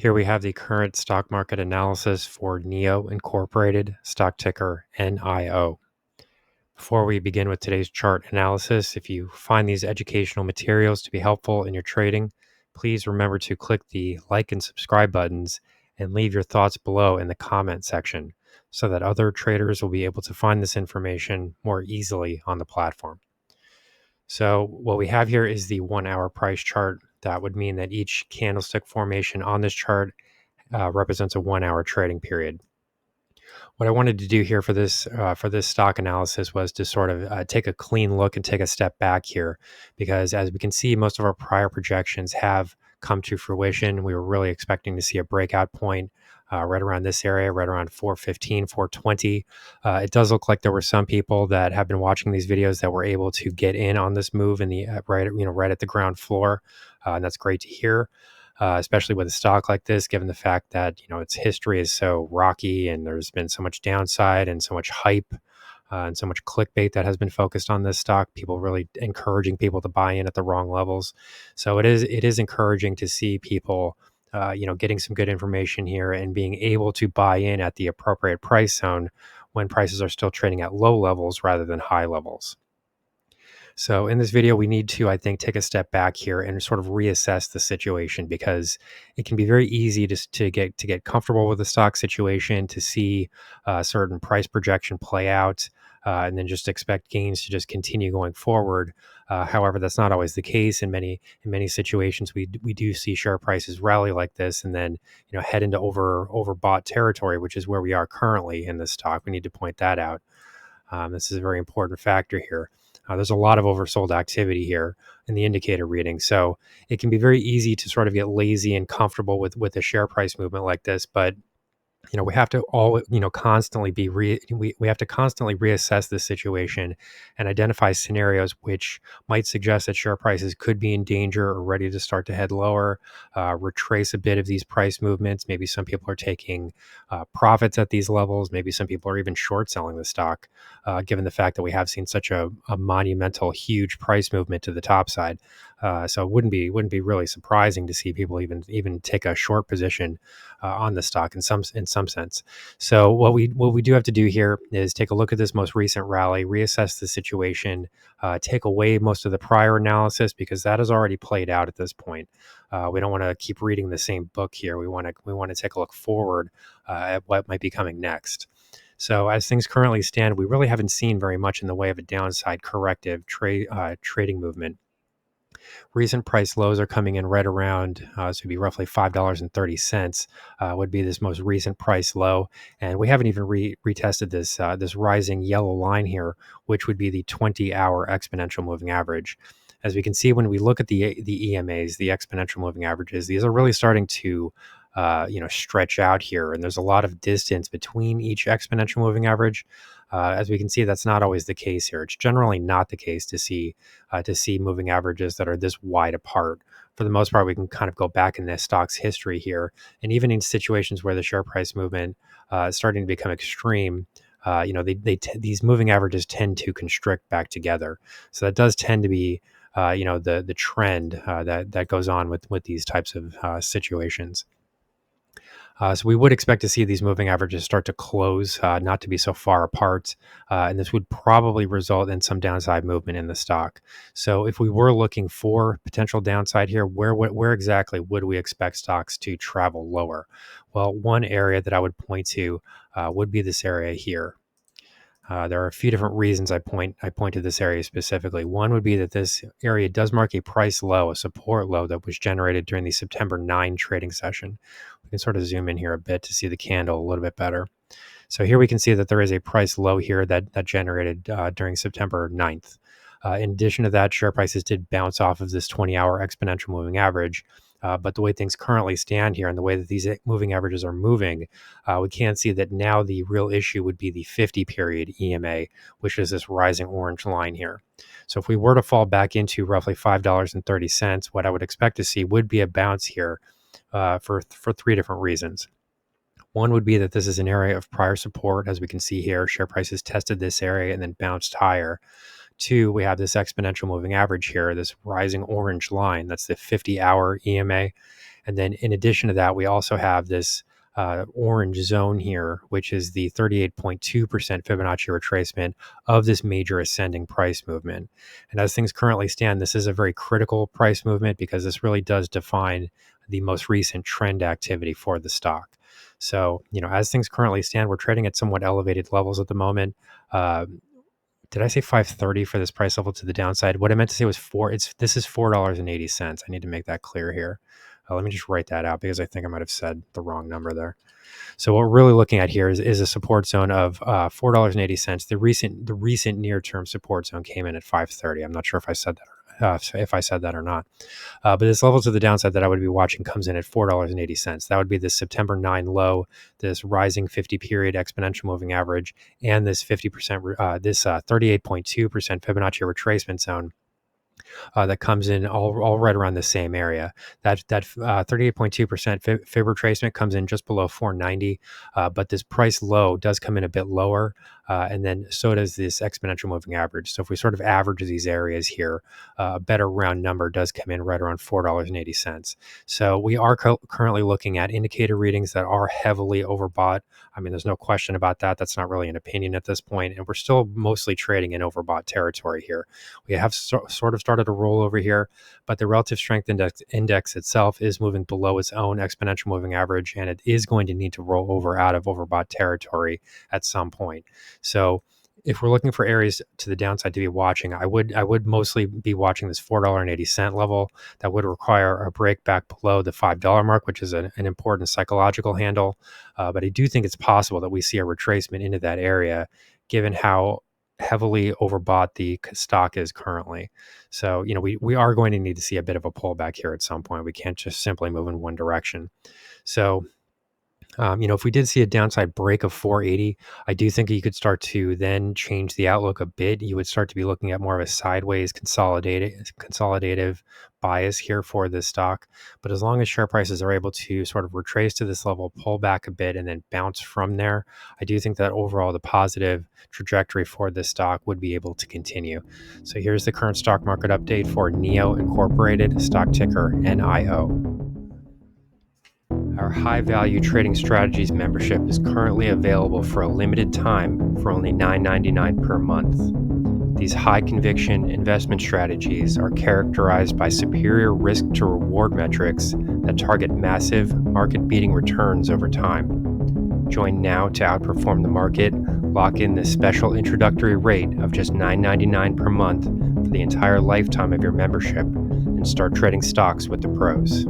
Here we have the current stock market analysis for NIO Incorporated, stock ticker NIO. Before we begin with today's chart analysis, if you find these educational materials to be helpful in your trading, please remember to click the like and subscribe buttons and leave your thoughts below in the comment section so that other traders will be able to find this information more easily on the platform. So what we have here is the 1 hour price chart. That would mean that each candlestick formation on this chart represents a 1 hour trading period. What I wanted to do here for this stock analysis was to sort of take a clean look and take a step back here, because as we can see, most of our prior projections have come to fruition. We were really expecting to see a breakout point right around this area, right around 415, 420. It does look like there were some people that have been watching these videos that were able to get in on this move in the right at the ground floor, and that's great to hear. Especially with a stock like this, given the fact that its history is so rocky and there's been so much downside and so much hype and so much clickbait that has been focused on this stock. People really encouraging people to buy in at the wrong levels. So it is encouraging to see people, getting some good information here and being able to buy in at the appropriate price zone when prices are still trading at low levels rather than high levels. So in this video, we need to, I think, take a step back here and sort of reassess the situation, because it can be very easy to get comfortable with the stock situation, to see a certain price projection play out, and then just expect gains to just continue going forward. However, that's not always the case. In many situations, we do see share prices rally like this, and then head into overbought territory, which is where we are currently in this stock. We need to point that out. This is a very important factor here. There's a lot of oversold activity here in the indicator reading. So it can be very easy to sort of get lazy and comfortable with a share price movement like this. But we have to constantly we have to constantly reassess this situation and identify scenarios which might suggest that share prices could be in danger or ready to start to head lower, retrace a bit of these price movements. Maybe some people are taking profits at these levels. Maybe some people are even short selling the stock, given the fact that we have seen such a monumental, huge price movement to the top side. So it wouldn't be really surprising to see people even take a short position on the stock in some sense. So what we do have to do here is take a look at this most recent rally, reassess the situation, take away most of the prior analysis, because that has already played out at this point. We don't want to keep reading the same book here. We want to take a look forward at what might be coming next. So as things currently stand, we really haven't seen very much in the way of a downside corrective trading movement. Recent price lows are coming in right around, so it'd be roughly $5.30 would be this most recent price low. And we haven't even retested this rising yellow line here, which would be the 20-hour exponential moving average. As we can see, when we look at the EMAs, the exponential moving averages, these are really starting to stretch out here. And there's a lot of distance between each exponential moving average. As we can see, that's not always the case here. It's generally not the case to see moving averages that are this wide apart. For the most part, we can kind of go back in this stock's history here, and even in situations where the share price movement is starting to become extreme, these moving averages tend to constrict back together. So that does tend to be the trend that goes on with these types of situations. So we would expect to see these moving averages start to close, not to be so far apart, and this would probably result in some downside movement in the stock. So if we were looking for potential downside here, where exactly would we expect stocks to travel lower? Well, one area that I would point to would be this area here. There are a few different reasons I point to this area specifically. One would be that this area does mark a price low, a support low that was generated during the September 9 trading session. We can sort of zoom in here a bit to see the candle a little bit better. So here we can see that there is a price low here that generated during September 9th. In addition to that, share prices did bounce off of this 20-hour exponential moving average. But the way things currently stand here and the way that these moving averages are moving, we can see that now the real issue would be the 50-period EMA, which is this rising orange line here. So if we were to fall back into roughly $5.30, what I would expect to see would be a bounce here for three different reasons. One would be that this is an area of prior support. As we can see here, share prices tested this area and then bounced higher. Two, we have this exponential moving average here, this rising orange line. That's the 50-hour EMA. And then in addition to that, we also have this orange zone here, which is the 38.2% Fibonacci retracement of this major ascending price movement. And as things currently stand, this is a very critical price movement because this really does define the most recent trend activity for the stock. So, as things currently stand, we're trading at somewhat elevated levels at the moment. Uh, did I say 530 for this price level to the downside? What I meant to say was this is $4.80. I need to make that clear here. Let me just write that out because I think I might have said the wrong number there. So what we're really looking at here is a support zone of $4.80. The recent near term support zone came in at 530. I'm not sure if I said that or not. But this level to the downside that I would be watching comes in at $4.80. That would be this September 9 low, this rising 50 period exponential moving average, and this 50%, this 38.2% Fibonacci retracement zone. That comes in all right around the same area. That 38.2% fib retracement comes in just below 490, but this price low does come in a bit lower, and then so does this exponential moving average. So if we sort of average these areas here, a better round number does come in right around $4.80. So we are currently looking at indicator readings that are heavily overbought. I mean, there's no question about that. That's not really an opinion at this point, and we're still mostly trading in overbought territory here. We have sort of started to roll over here, but the relative strength index itself is moving below its own exponential moving average, and it is going to need to roll over out of overbought territory at some point. So if we're looking for areas to the downside to be watching, I would mostly be watching this $4.80 level. That would require a break back below the $5 mark, which is an important psychological handle. But I do think it's possible that we see a retracement into that area, given how heavily overbought the stock is currently. So, we are going to need to see a bit of a pullback here at some point. We can't just simply move in one direction. So, if we did see a downside break of 480, I do think you could start to then change the outlook a bit. You would start to be looking at more of a sideways consolidative bias here for this stock. But as long as share prices are able to sort of retrace to this level, pull back a bit, and then bounce from there, I do think that overall the positive trajectory for this stock would be able to continue. So here's the current stock market update for NIO Incorporated, stock ticker NIO. Our high value trading strategies membership is currently available for a limited time for only $9.99 per month. These high conviction investment strategies are characterized by superior risk to reward metrics that target massive market beating returns over time. Join now to outperform the market. Lock in this special introductory rate of just $9.99 per month for the entire lifetime of your membership and start trading stocks with the pros.